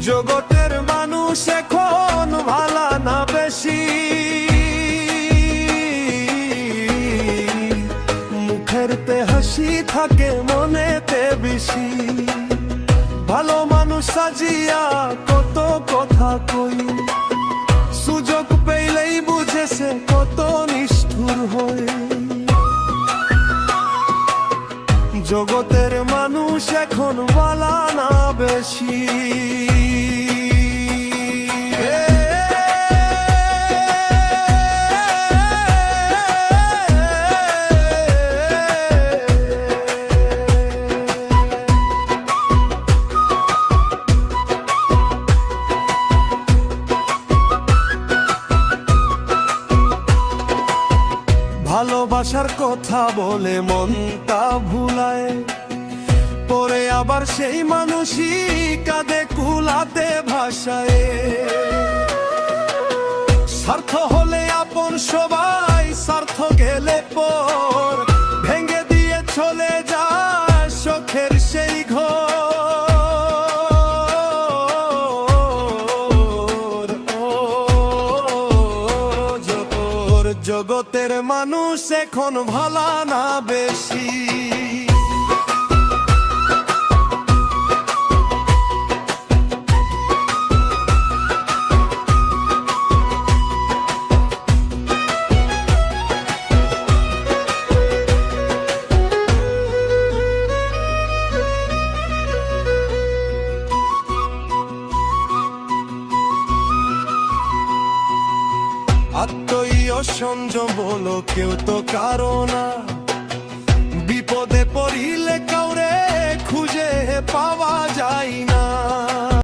জগতের মানুষ এখন ভালা না বেশি, মুখেরতে হাসি থাকে মনেতে বেশি। ভালো মানুষ সাজিয়া কত কথা কই, সুযোগ পেলেই বুঝেছে কত নিষ্ঠুর হয়। জগতের মানুষ এখন ভালা না বেশি। ভালোবাসার কথা বলে মনটা ভুলায়, পরে আবার সেই মানুষই কাঁদে কুলাতে ভাষায়। স্বার্থ হলে আপন সবাই, স্বার্থ গেলে পর ভেঙে দিয়ে চলে যায় শখের সেই ঘর। জগতের মানুষ এখন ভালা না বেশি। আত্মীয় সংযম বলো কেউ তো কারো না, বিপদে পড়িলে কাউরে খুঁজে পাওয়া যায় না।